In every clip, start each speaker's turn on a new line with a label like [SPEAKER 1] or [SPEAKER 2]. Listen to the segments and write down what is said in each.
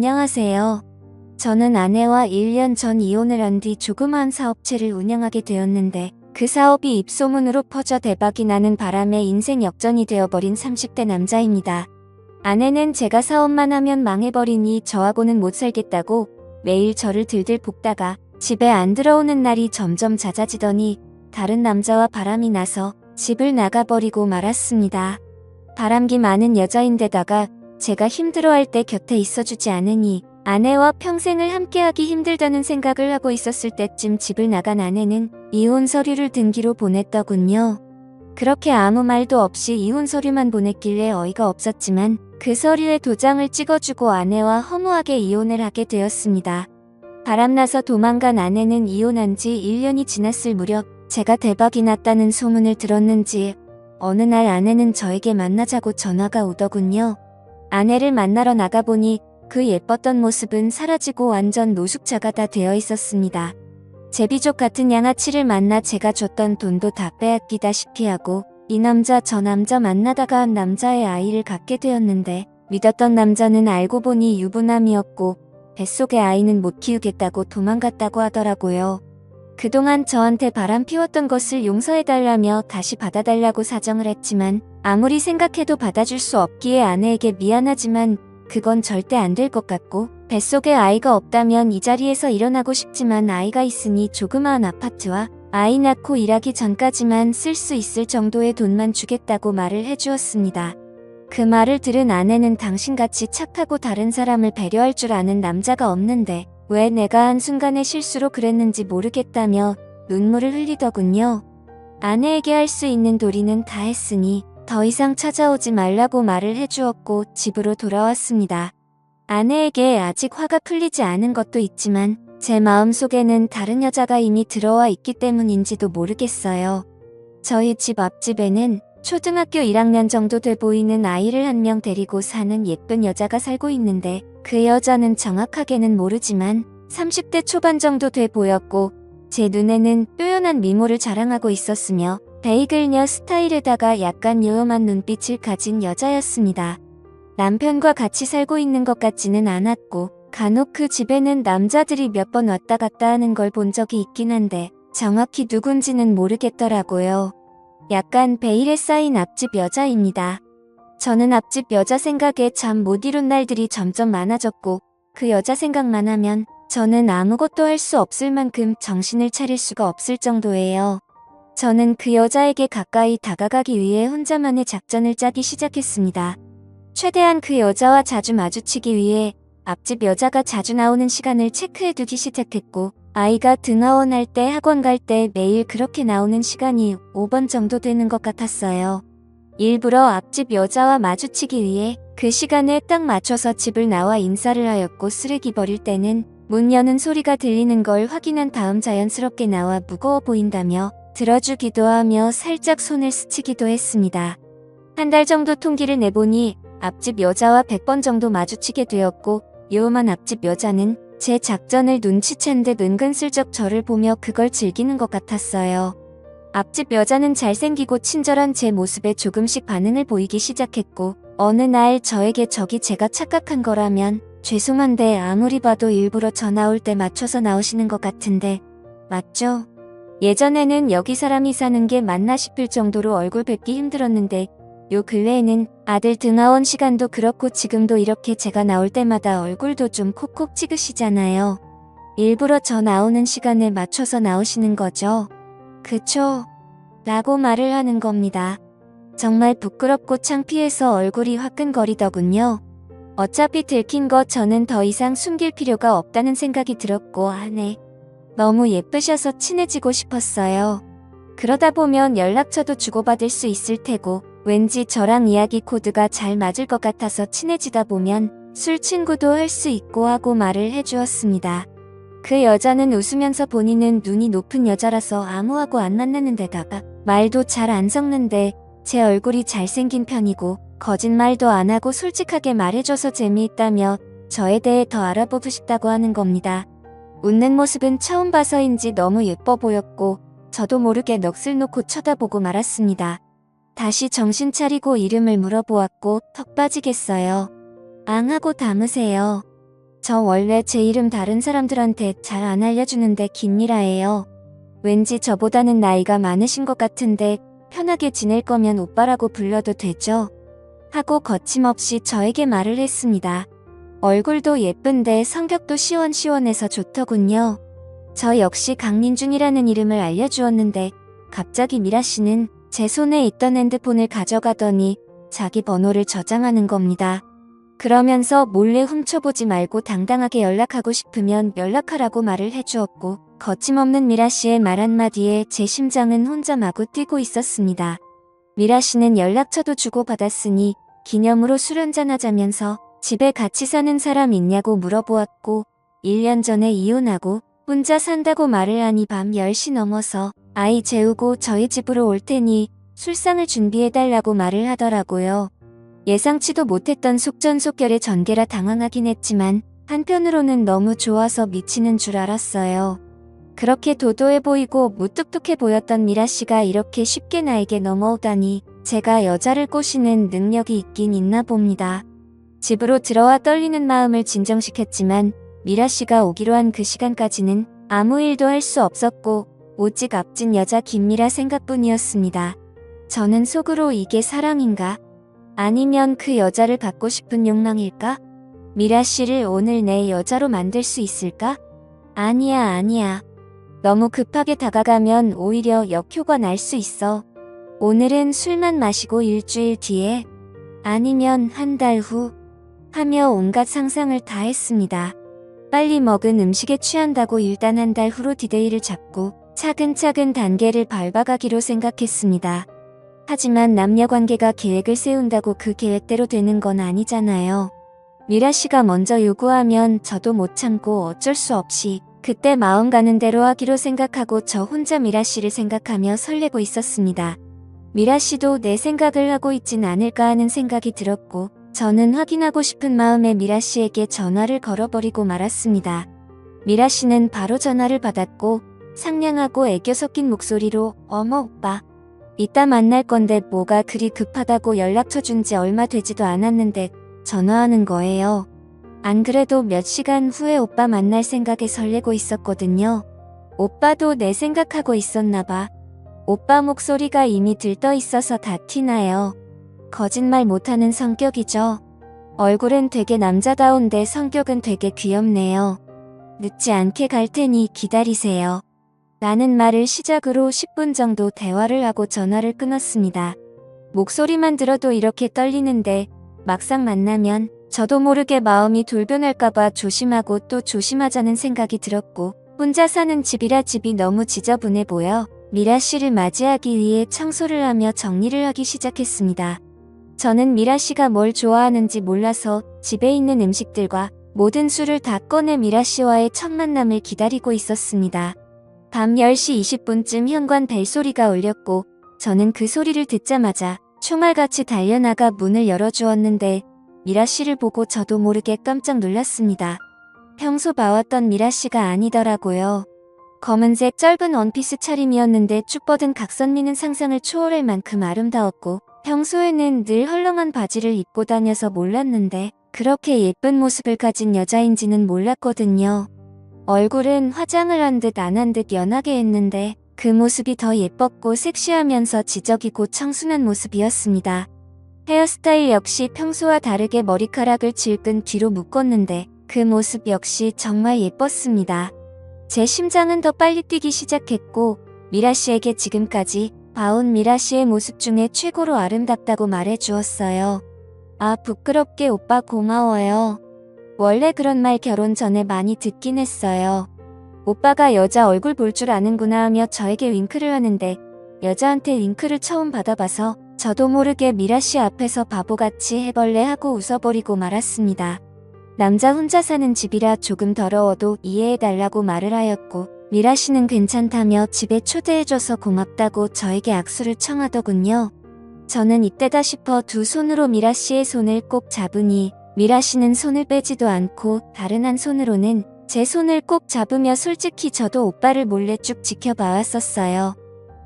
[SPEAKER 1] 안녕하세요. 저는 아내와 1년 전 이혼을 한 뒤 조그마한 사업체를 운영하게 되었는데 그 사업이 입소문으로 퍼져 대박이 나는 바람에 인생 역전이 되어버린 30대 남자입니다. 아내는 제가 사업만 하면 망해버리니 저하고는 못 살겠다고 매일 저를 들들 볶다가 집에 안 들어오는 날이 점점 잦아지더니 다른 남자와 바람이 나서 집을 나가버리고 말았습니다. 바람기 많은 여자인데다가 제가 힘들어할 때 곁에 있어주지 않으니 아내와 평생을 함께하기 힘들다는 생각을 하고 있었을 때쯤 집을 나간 아내는 이혼 서류를 등기로 보냈더군요. 그렇게 아무 말도 없이 이혼 서류만 보냈길래 어이가 없었지만 그 서류에 도장을 찍어주고 아내와 허무하게 이혼을 하게 되었습니다. 바람나서 도망간 아내는 이혼한 지 1년이 지났을 무렵 제가 대박이 났다는 소문을 들었는지 어느 날 아내는 저에게 만나자고 전화가 오더군요. 아내를 만나러 나가보니 그 예뻤던 모습은 사라지고 완전 노숙자가 다 되어 있었습니다. 제비족 같은 양아치를 만나 제가 줬던 돈도 다 빼앗기다시피 하고 이 남자 저 남자 만나다가 남자의 아이를 갖게 되었는데 믿었던 남자는 알고 보니 유부남이었고 뱃속의 아이는 못 키우겠다고 도망갔다고 하더라고요. 그동안 저한테 바람 피웠던 것을 용서해달라며 다시 받아달라고 사정을 했지만 아무리 생각해도 받아줄 수 없기에 아내에게 미안하지만 그건 절대 안 될 것 같고 뱃속에 아이가 없다면 이 자리에서 일어나고 싶지만 아이가 있으니 조그마한 아파트와 아이 낳고 일하기 전까지만 쓸 수 있을 정도의 돈만 주겠다고 말을 해주었습니다. 그 말을 들은 아내는 당신같이 착하고 다른 사람을 배려할 줄 아는 남자가 없는데 왜 내가 한순간의 실수로 그랬는지 모르겠다며 눈물을 흘리더군요. 아내에게 할 수 있는 도리는 다 했으니 더 이상 찾아오지 말라고 말을 해주었고 집으로 돌아왔습니다. 아내에게 아직 화가 풀리지 않은 것도 있지만 제 마음속에는 다른 여자가 이미 들어와 있기 때문인지도 모르겠어요. 저희 집 앞집에는 초등학교 1학년 정도 돼 보이는 아이를 한 명 데리고 사는 예쁜 여자가 살고 있는데 그 여자는 정확하게는 모르지만 30대 초반 정도 돼 보였고 제 눈에는 뾰연한 미모를 자랑하고 있었으며 베이글녀 스타일에다가 약간 요염한 눈빛을 가진 여자였습니다. 남편과 같이 살고 있는 것 같지는 않았고 간혹 그 집에는 남자들이 몇 번 왔다 갔다 하는 걸 본 적이 있긴 한데 정확히 누군지는 모르겠더라고요. 약간 베일에 쌓인 앞집 여자입니다. 저는 앞집 여자 생각에 잠 못 이룬 날들이 점점 많아졌고 그 여자 생각만 하면 저는 아무것도 할 수 없을 만큼 정신을 차릴 수가 없을 정도예요. 저는 그 여자에게 가까이 다가가기 위해 혼자만의 작전을 짜기 시작했습니다. 최대한 그 여자와 자주 마주치기 위해 앞집 여자가 자주 나오는 시간을 체크해두기 시작했고 아이가 등하원 할 때 학원 갈 때 매일 그렇게 나오는 시간이 5번 정도 되는 것 같았어요. 일부러 앞집 여자와 마주치기 위해 그 시간에 딱 맞춰서 집을 나와 인사를 하였고 쓰레기 버릴 때는 문 여는 소리가 들리는 걸 확인한 다음 자연스럽게 나와 무거워 보인다며 들어주기도 하며 살짝 손을 스치기도 했습니다. 한 달 정도 통기를 내보니 앞집 여자와 100번 정도 마주치게 되었고 요만 앞집 여자는 제 작전을 눈치챈 듯 은근슬쩍 저를 보며 그걸 즐기는 것 같았어요. 앞집 여자는 잘생기고 친절한 제 모습에 조금씩 반응을 보이기 시작했고 어느 날 저에게 저기 제가 착각한 거라면 죄송한데 아무리 봐도 일부러 저 나올 때 맞춰서 나오시는 것 같은데 맞죠? 예전에는 여기 사람이 사는 게 맞나 싶을 정도로 얼굴 뵙기 힘들었는데 요 근래에는 아들 등하원 시간도 그렇고 지금도 이렇게 제가 나올 때마다 얼굴도 좀 콕콕 찍으시잖아요. 일부러 저 나오는 시간에 맞춰서 나오시는 거죠? 그쵸? 라고 말을 하는 겁니다. 정말 부끄럽고 창피해서 얼굴이 화끈거리더군요. 어차피 들킨 거 저는 더 이상 숨길 필요가 없다는 생각이 들었고 아내 너무 예쁘셔서 친해지고 싶었어요. 그러다 보면 연락처도 주고받을 수 있을 테고 왠지 저랑 이야기 코드가 잘 맞을 것 같아서 친해지다 보면 술 친구도 할 수 있고 하고 말을 해주었습니다. 그 여자는 웃으면서 본인은 눈이 높은 여자라서 아무하고 안 만나는 데다가 말도 잘 안 섞는데 제 얼굴이 잘생긴 편이고 거짓말도 안 하고 솔직하게 말해줘서 재미있다며 저에 대해 더 알아보고 싶다고 하는 겁니다. 웃는 모습은 처음 봐서인지 너무 예뻐 보였고 저도 모르게 넋을 놓고 쳐다보고 말았습니다. 다시 정신 차리고 이름을 물어보았고 턱 빠지겠어요. 앙 하고 담으세요. 저 원래 제 이름 다른 사람들한테 잘 안 알려주는데 김미라예요. 왠지 저보다는 나이가 많으신 것 같은데 편하게 지낼 거면 오빠라고 불러도 되죠? 하고 거침없이 저에게 말을 했습니다. 얼굴도 예쁜데 성격도 시원시원해서 좋더군요. 저 역시 강민준이라는 이름을 알려주었는데 갑자기 미라 씨는 제 손에 있던 핸드폰을 가져가더니 자기 번호를 저장하는 겁니다. 그러면서 몰래 훔쳐보지 말고 당당하게 연락하고 싶으면 연락하라고 말을 해주었고 거침없는 미라 씨의 말 한마디에 제 심장은 혼자 마구 뛰고 있었습니다. 미라 씨는 연락처도 주고받았으니 기념으로 술 한잔하자면서 집에 같이 사는 사람 있냐고 물어보았고 1년 전에 이혼하고 혼자 산다고 말을 하니 밤 10시 넘어서 아이 재우고 저희 집으로 올 테니 술상을 준비해달라고 말을 하더라고요. 예상치도 못했던 속전속결의 전개라 당황하긴 했지만 한편으로는 너무 좋아서 미치는 줄 알았어요. 그렇게 도도해 보이고 무뚝뚝해 보였던 미라 씨가 이렇게 쉽게 나에게 넘어오다니 제가 여자를 꼬시는 능력이 있긴 있나 봅니다. 집으로 들어와 떨리는 마음을 진정시켰지만 미라 씨가 오기로 한 그 시간까지는 아무 일도 할 수 없었고 오직 앞진 여자 김미라 생각뿐이었습니다. 저는 속으로 이게 사랑인가? 아니면 그 여자를 갖고 싶은 욕망일까? 미라 씨를 오늘 내 여자로 만들 수 있을까? 아니야. 너무 급하게 다가가면 오히려 역효과 날 수 있어. 오늘은 술만 마시고 일주일 뒤에 아니면 한 달 후 하며 온갖 상상을 다 했습니다. 빨리 먹은 음식에 취한다고 일단 한 달 후로 디데이를 잡고 차근차근 단계를 밟아가기로 생각했습니다. 하지만 남녀관계가 계획을 세운다고 그 계획대로 되는 건 아니잖아요. 미라 씨가 먼저 요구하면 저도 못 참고 어쩔 수 없이 그때 마음 가는 대로 하기로 생각하고 저 혼자 미라 씨를 생각하며 설레고 있었습니다. 미라 씨도 내 생각을 하고 있진 않을까 하는 생각이 들었고 저는 확인하고 싶은 마음에 미라 씨에게 전화를 걸어버리고 말았습니다. 미라 씨는 바로 전화를 받았고 상냥하고 애교 섞인 목소리로 어머 오빠 이따 만날 건데 뭐가 그리 급하다고 연락처 준 지 얼마 되지도 않았는데 전화하는 거예요. 안 그래도 몇 시간 후에 오빠 만날 생각에 설레고 있었거든요. 오빠도 내 생각하고 있었나 봐. 오빠 목소리가 이미 들떠 있어서 다 티나요. 거짓말 못하는 성격이죠. 얼굴은 되게 남자다운데 성격은 되게 귀엽네요. 늦지 않게 갈 테니 기다리세요. 라는 말을 시작으로 10분 정도 대화를 하고 전화를 끊었습니다. 목소리만 들어도 이렇게 떨리는데 막상 만나면 저도 모르게 마음이 돌변할까봐 조심하고 또 조심하자는 생각이 들었고 혼자 사는 집이라 집이 너무 지저분해 보여 미라 씨를 맞이하기 위해 청소를 하며 정리를 하기 시작했습니다. 저는 미라 씨가 뭘 좋아하는지 몰라서 집에 있는 음식들과 모든 술을 다 꺼내 미라 씨와의 첫 만남을 기다리고 있었습니다. 밤 10시 20분쯤 현관 벨소리가 울렸고 저는 그 소리를 듣자마자 총알같이 달려나가 문을 열어주었는데 미라 씨를 보고 저도 모르게 깜짝 놀랐습니다. 평소 봐왔던 미라 씨가 아니더라고요. 검은색 짧은 원피스 차림이었는데 쭉 뻗은 각선미는 상상을 초월할 만큼 아름다웠고 평소에는 늘 헐렁한 바지를 입고 다녀서 몰랐는데 그렇게 예쁜 모습을 가진 여자인지는 몰랐거든요. 얼굴은 화장을 한 듯 안 한 듯 연하게 했는데 그 모습이 더 예뻤고 섹시하면서 지적이고 청순한 모습이었습니다. 헤어스타일 역시 평소와 다르게 머리카락을 질끈 뒤로 묶었는데 그 모습 역시 정말 예뻤습니다. 제 심장은 더 빨리 뛰기 시작했고 미라 씨에게 지금까지 봐온 미라 씨의 모습 중에 최고로 아름답다고 말해주었어요. 아 부끄럽게 오빠 고마워요. 원래 그런 말 결혼 전에 많이 듣긴 했어요. 오빠가 여자 얼굴 볼 줄 아는구나 하며 저에게 윙크를 하는데 여자한테 윙크를 처음 받아봐서 저도 모르게 미라 씨 앞에서 바보같이 해벌레 하고 웃어버리고 말았습니다. 남자 혼자 사는 집이라 조금 더러워도 이해해달라고 말을 하였고 미라 씨는 괜찮다며 집에 초대해줘서 고맙다고 저에게 악수를 청하더군요. 저는 이때다 싶어 두 손으로 미라 씨의 손을 꼭 잡으니 미라 씨는 손을 빼지도 않고 다른 한 손으로는 제 손을 꼭 잡으며 솔직히 저도 오빠를 몰래 쭉 지켜봐왔었어요.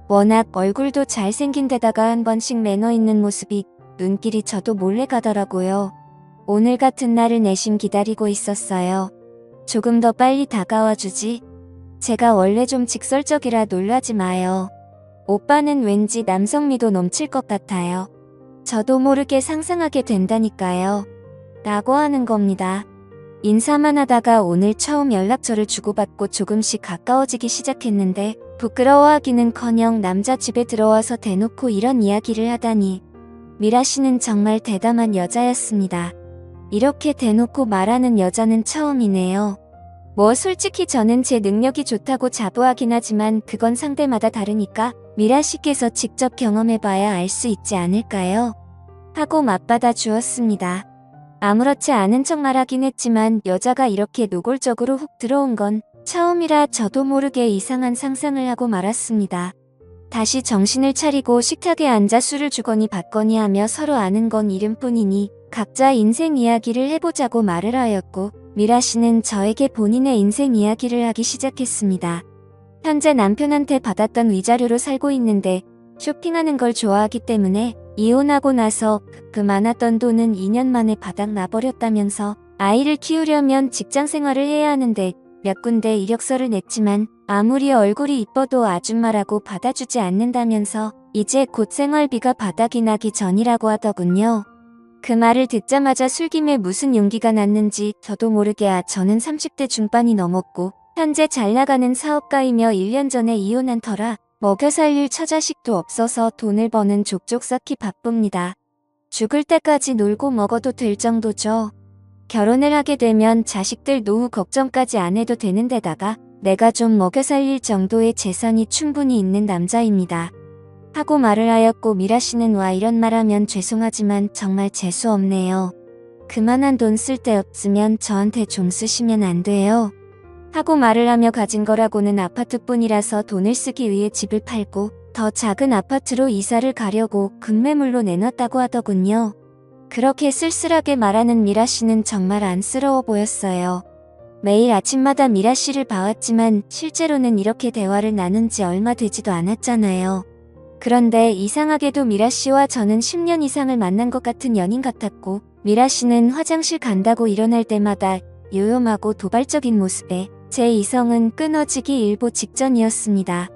[SPEAKER 1] 워낙 얼굴도 잘생긴 데다가 한 번씩 매너 있는 모습이 눈길이 저도 몰래 가더라고요. 오늘 같은 날을 내심 기다리고 있었어요. 조금 더 빨리 다가와 주지. 제가 원래 좀 직설적이라 놀라지 마요. 오빠는 왠지 남성미도 넘칠 것 같아요. 저도 모르게 상상하게 된다니까요. 라고 하는 겁니다. 인사만 하다가 오늘 처음 연락처를 주고받고 조금씩 가까워지기 시작했는데 부끄러워하기는커녕 남자 집에 들어와서 대놓고 이런 이야기를 하다니. 미라 씨는 정말 대담한 여자였습니다. 이렇게 대놓고 말하는 여자는 처음이네요. 뭐 솔직히 저는 제 능력이 좋다고 자부하긴 하지만 그건 상대마다 다르니까 미라 씨께서 직접 경험해봐야 알 수 있지 않을까요? 하고 맞받아 주었습니다. 아무렇지 않은 척 말하긴 했지만 여자가 이렇게 노골적으로 훅 들어온 건 처음이라 저도 모르게 이상한 상상을 하고 말았습니다. 다시 정신을 차리고 식탁에 앉아 술을 주거니 받거니 하며 서로 아는 건 이름뿐이니 각자 인생 이야기를 해보자고 말을 하였고 미라 씨는 저에게 본인의 인생 이야기를 하기 시작했습니다. 현재 남편한테 받았던 위자료로 살고 있는데 쇼핑하는 걸 좋아하기 때문에 이혼하고 나서 그 많았던 돈은 2년 만에 바닥 나버렸다면서 아이를 키우려면 직장 생활을 해야 하는데 몇 군데 이력서를 냈지만 아무리 얼굴이 이뻐도 아줌마라고 받아주지 않는다면서 이제 곧 생활비가 바닥이 나기 전이라고 하더군요. 그 말을 듣자마자 술김에 무슨 용기가 났는지 저도 모르게 저는 30대 중반이 넘었고 현재 잘 나가는 사업가이며 1년 전에 이혼한 터라 먹여 살릴 처자식도 없어서 돈을 버는 족족 쌓기 바쁩니다. 죽을 때까지 놀고 먹어도 될 정도죠. 결혼을 하게 되면 자식들 노후 걱정까지 안 해도 되는 데다가 내가 좀 먹여 살릴 정도의 재산이 충분히 있는 남자입니다. 하고 말을 하였고 미라 씨는 와 이런 말하면 죄송하지만 정말 재수없네요. 그만한 돈 쓸 데 없으면 저한테 좀 쓰시면 안 돼요. 하고 말을 하며 가진 거라고는 아파트뿐이라서 돈을 쓰기 위해 집을 팔고 더 작은 아파트로 이사를 가려고 급매물로 내놨다고 하더군요. 그렇게 쓸쓸하게 말하는 미라 씨는 정말 안쓰러워 보였어요. 매일 아침마다 미라 씨를 봐왔지만 실제로는 이렇게 대화를 나눈 지 얼마 되지도 않았잖아요. 그런데 이상하게도 미라 씨와 저는 10년 이상을 만난 것 같은 연인 같았고 미라 씨는 화장실 간다고 일어날 때마다 요염하고 도발적인 모습에 제 이성은 끊어지기 일보 직전이었습니다.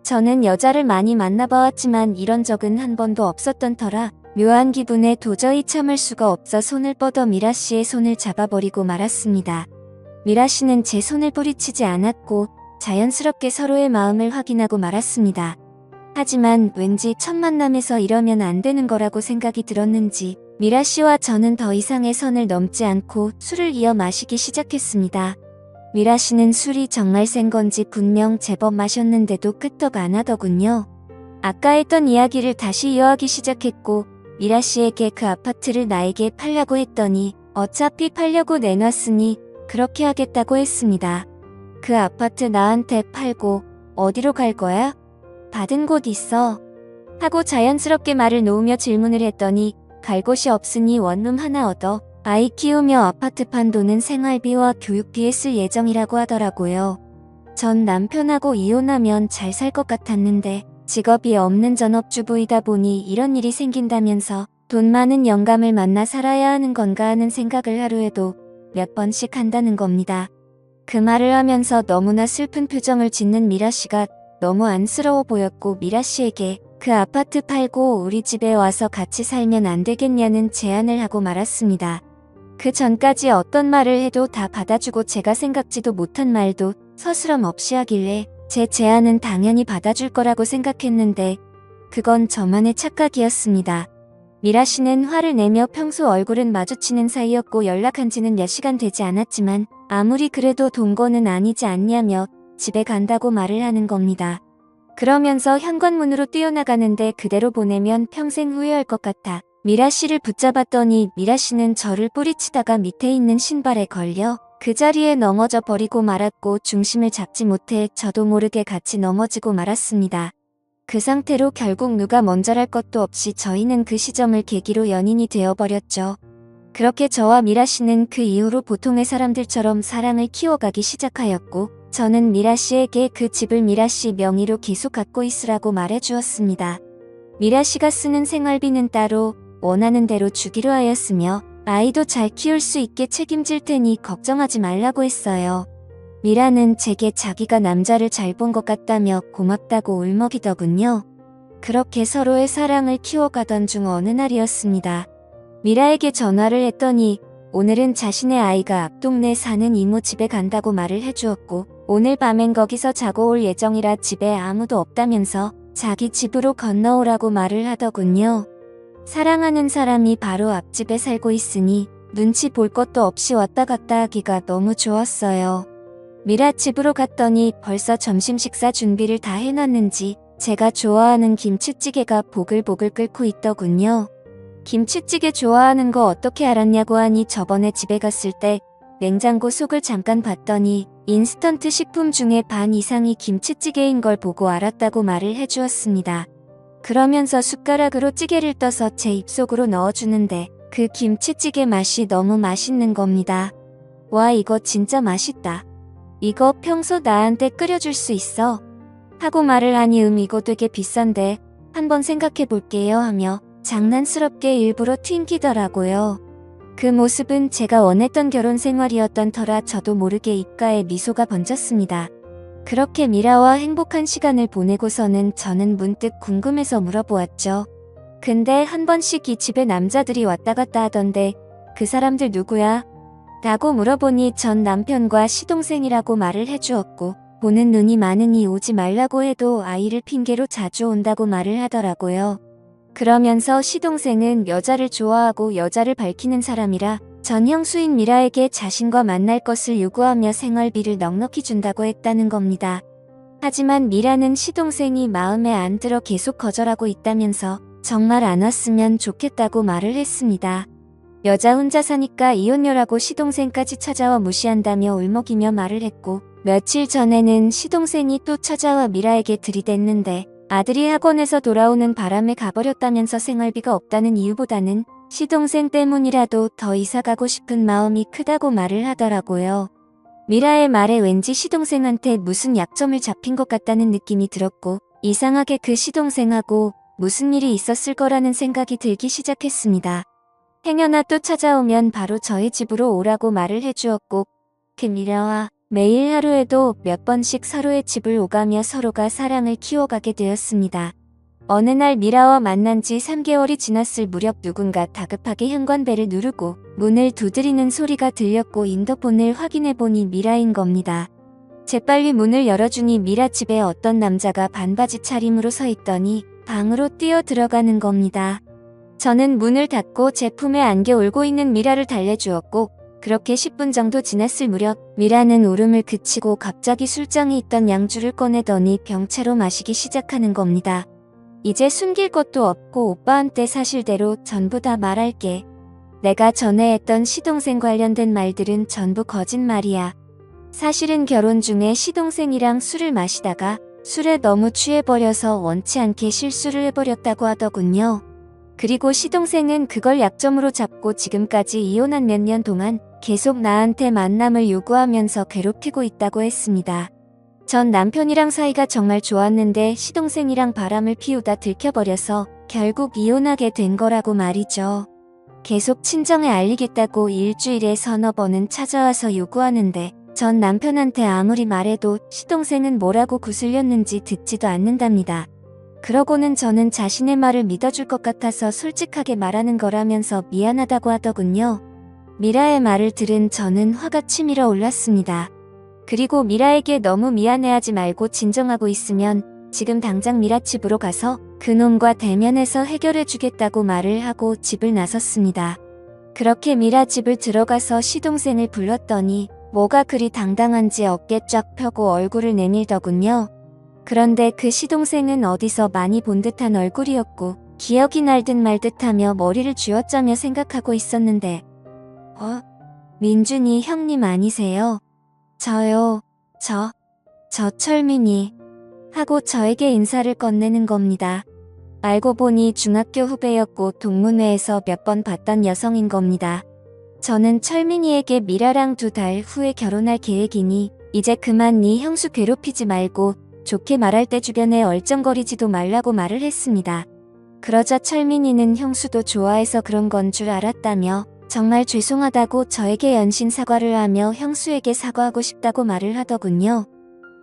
[SPEAKER 1] 저는 여자를 많이 만나봐왔지만 이런 적은 한 번도 없었던 터라 묘한 기분에 도저히 참을 수가 없어 손을 뻗어 미라 씨의 손을 잡아버리고 말았습니다. 미라 씨는 제 손을 뿌리치지 않았고 자연스럽게 서로의 마음을 확인하고 말았습니다. 하지만 왠지 첫 만남에서 이러면 안 되는 거라고 생각이 들었는지 미라 씨와 저는 더 이상의 선을 넘지 않고 술을 이어 마시기 시작했습니다. 미라 씨는 술이 정말 센 건지 분명 제법 마셨는데도 끄떡 안 하더군요. 아까 했던 이야기를 다시 이어하기 시작했고 미라 씨에게 그 아파트를 나에게 팔려고 했더니 어차피 팔려고 내놨으니 그렇게 하겠다고 했습니다. 그 아파트 나한테 팔고 어디로 갈 거야? 받은 곳 있어. 하고 자연스럽게 말을 놓으며 질문을 했더니 갈 곳이 없으니 원룸 하나 얻어 아이 키우며 아파트 판 돈은 생활비와 교육비에 쓸 예정이라고 하더라고요. 전 남편하고 이혼하면 잘 살 것 같았는데 직업이 없는 전업주부이다 보니 이런 일이 생긴다면서 돈 많은 영감을 만나 살아야 하는 건가 하는 생각을 하루에도 몇 번씩 한다는 겁니다. 그 말을 하면서 너무나 슬픈 표정을 짓는 미라 씨가 너무 안쓰러워 보였고 미라 씨에게 그 아파트 팔고 우리 집에 와서 같이 살면 안 되겠냐는 제안을 하고 말았습니다. 그 전까지 어떤 말을 해도 다 받아주고 제가 생각지도 못한 말도 서스럼 없이 하길래 제 제안은 당연히 받아줄 거라고 생각했는데 그건 저만의 착각이었습니다. 미라 씨는 화를 내며 평소 얼굴은 마주치는 사이였고 연락한 지는 몇 시간 되지 않았지만 아무리 그래도 동거는 아니지 않냐며 집에 간다고 말을 하는 겁니다. 그러면서 현관문으로 뛰어나가는데 그대로 보내면 평생 후회할 것 같아 미라 씨를 붙잡았더니 미라 씨는 저를 뿌리치다가 밑에 있는 신발에 걸려 그 자리에 넘어져 버리고 말았고 중심을 잡지 못해 저도 모르게 같이 넘어지고 말았습니다. 그 상태로 결국 누가 먼저랄 것도 없이 저희는 그 시점을 계기로 연인이 되어버렸죠. 그렇게 저와 미라 씨는 그 이후로 보통의 사람들처럼 사랑을 키워가기 시작하였고 저는 미라 씨에게 그 집을 미라 씨 명의로 계속 갖고 있으라고 말해주었습니다. 미라 씨가 쓰는 생활비는 따로 원하는 대로 주기로 하였으며 아이도 잘 키울 수 있게 책임질 테니 걱정하지 말라고 했어요. 미라는 제게 자기가 남자를 잘 본 것 같다며 고맙다고 울먹이더군요. 그렇게 서로의 사랑을 키워가던 중 어느 날이었습니다. 미라에게 전화를 했더니 오늘은 자신의 아이가 앞 동네 사는 이모 집에 간다고 말을 해주었고 오늘 밤엔 거기서 자고 올 예정이라 집에 아무도 없다면서 자기 집으로 건너오라고 말을 하더군요. 사랑하는 사람이 바로 앞집에 살고 있으니 눈치 볼 것도 없이 왔다 갔다 하기가 너무 좋았어요. 미라 집으로 갔더니 벌써 점심 식사 준비를 다 해놨는지 제가 좋아하는 김치찌개가 보글보글 끓고 있더군요. 김치찌개 좋아하는 거 어떻게 알았냐고 하니 저번에 집에 갔을 때 냉장고 속을 잠깐 봤더니 인스턴트 식품 중에 반 이상이 김치찌개인 걸 보고 알았다고 말을 해주었습니다. 그러면서 숟가락으로 찌개를 떠서 제 입속으로 넣어주는데 그 김치찌개 맛이 너무 맛있는 겁니다. 와, 이거 진짜 맛있다. 이거 평소 나한테 끓여줄 수 있어? 하고 말을 하니 이거 되게 비싼데 한번 생각해 볼게요 하며 장난스럽게 일부러 튕기더라고요. 그 모습은 제가 원했던 결혼 생활이었던 터라 저도 모르게 입가에 미소가 번졌습니다. 그렇게 미라와 행복한 시간을 보내고서는 저는 문득 궁금해서 물어보았죠. 근데 한 번씩 이 집에 남자들이 왔다 갔다 하던데 그 사람들 누구야? 라고 물어보니 전 남편과 시동생이라고 말을 해주었고 보는 눈이 많으니 오지 말라고 해도 아이를 핑계로 자주 온다고 말을 하더라고요. 그러면서 시동생은 여자를 좋아하고 여자를 밝히는 사람이라 전 형수인 미라에게 자신과 만날 것을 요구하며 생활비를 넉넉히 준다고 했다는 겁니다. 하지만 미라는 시동생이 마음에 안 들어 계속 거절하고 있다면서 정말 안 왔으면 좋겠다고 말을 했습니다. 여자 혼자 사니까 이혼녀라고 시동생까지 찾아와 무시한다며 울먹이며 말을 했고 며칠 전에는 시동생이 또 찾아와 미라에게 들이댔는데 아들이 학원에서 돌아오는 바람에 가버렸다면서 생활비가 없다는 이유보다는 시동생 때문이라도 더 이사가고 싶은 마음이 크다고 말을 하더라고요. 미라의 말에 왠지 시동생한테 무슨 약점을 잡힌 것 같다는 느낌이 들었고 이상하게 그 시동생하고 무슨 일이 있었을 거라는 생각이 들기 시작했습니다. 행여나 또 찾아오면 바로 저희 집으로 오라고 말을 해주었고 그 미라와 매일 하루에도 몇 번씩 서로의 집을 오가며 서로가 사랑을 키워가게 되었습니다. 어느 날 미라와 만난 지 3개월이 지났을 무렵 누군가 다급하게 현관벨을 누르고 문을 두드리는 소리가 들렸고 인터폰을 확인해보니 미라인 겁니다. 재빨리 문을 열어주니 미라 집에 어떤 남자가 반바지 차림으로 서 있더니 방으로 뛰어 들어가는 겁니다. 저는 문을 닫고 제 품에 안겨 울고 있는 미라를 달래주었고 그렇게 10분 정도 지났을 무렵 미라는 울음을 그치고 갑자기 술장에 있던 양주를 꺼내더니 병채로 마시기 시작하는 겁니다. 이제 숨길 것도 없고 오빠한테 사실대로 전부 다 말할게. 내가 전에 했던 시동생 관련된 말들은 전부 거짓말이야. 사실은 결혼 중에 시동생이랑 술을 마시다가 술에 너무 취해버려서 원치 않게 실수를 해버렸다고 하더군요. 그리고 시동생은 그걸 약점으로 잡고 지금까지 이혼한 몇 년 동안 계속 나한테 만남을 요구하면서 괴롭히고 있다고 했습니다. 전 남편이랑 사이가 정말 좋았는데 시동생이랑 바람을 피우다 들켜버려서 결국 이혼하게 된 거라고 말이죠. 계속 친정에 알리겠다고 일주일에 서너 번은 찾아와서 요구하는데 전 남편한테 아무리 말해도 시동생은 뭐라고 구슬렸는지 듣지도 않는답니다. 그러고는 저는 자신의 말을 믿어줄 것 같아서 솔직하게 말하는 거라면서 미안하다고 하더군요. 미라의 말을 들은 저는 화가 치밀어 올랐습니다. 그리고 미라에게 너무 미안해하지 말고 진정하고 있으면 지금 당장 미라 집으로 가서 그놈과 대면해서 해결해주겠다고 말을 하고 집을 나섰습니다. 그렇게 미라 집을 들어가서 시동생을 불렀더니 뭐가 그리 당당한지 어깨 쫙 펴고 얼굴을 내밀더군요. 그런데 그 시동생은 어디서 많이 본 듯한 얼굴이었고 기억이 날 듯 말 듯하며 머리를 쥐어짜며 생각하고 있었는데 민준이 형님 아니세요? 저요. 저 철민이 하고 저에게 인사를 건네는 겁니다. 알고 보니 중학교 후배였고 동문회에서 몇 번 봤던 여성인 겁니다. 저는 철민이에게 미라랑 2달 후에 결혼할 계획이니 이제 그만 네 형수 괴롭히지 말고 좋게 말할 때 주변에 얼쩡거리지도 말라고 말을 했습니다. 그러자 철민이는 형수도 좋아해서 그런 건 줄 알았다며 정말 죄송하다고 저에게 연신 사과를 하며 형수에게 사과하고 싶다고 말을 하더군요.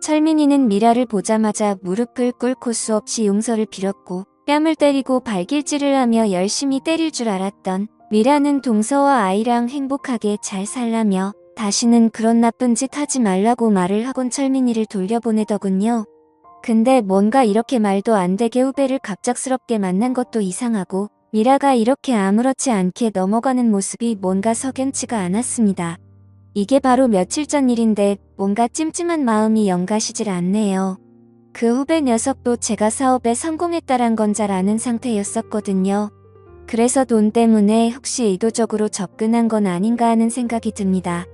[SPEAKER 1] 철민이는 미라를 보자마자 무릎을 꿇고 수없이 용서를 빌었고 뺨을 때리고 발길질을 하며 열심히 때릴 줄 알았던 미라는 동서와 아이랑 행복하게 잘 살라며 다시는 그런 나쁜 짓 하지 말라고 말을 하곤 철민이를 돌려보내더군요. 근데 뭔가 이렇게 말도 안 되게 후배를 갑작스럽게 만난 것도 이상하고 미라가 이렇게 아무렇지 않게 넘어가는 모습이 뭔가 석연치가 않았습니다. 이게 바로 며칠 전 일인데 뭔가 찜찜한 마음이 영가시질 않네요. 그 후배 녀석도 제가 사업에 성공했다란 건 잘 아는 상태였었거든요. 그래서 돈 때문에 혹시 의도적으로 접근한 건 아닌가 하는 생각이 듭니다.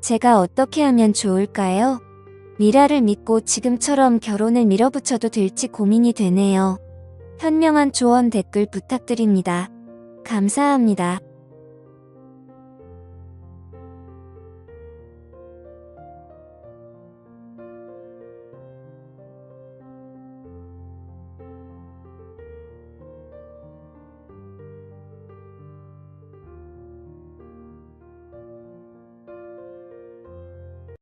[SPEAKER 1] 제가 어떻게 하면 좋을까요? 미라를 믿고 지금처럼 결혼을 밀어붙여도 될지 고민이 되네요. 현명한 조언 댓글 부탁드립니다. 감사합니다.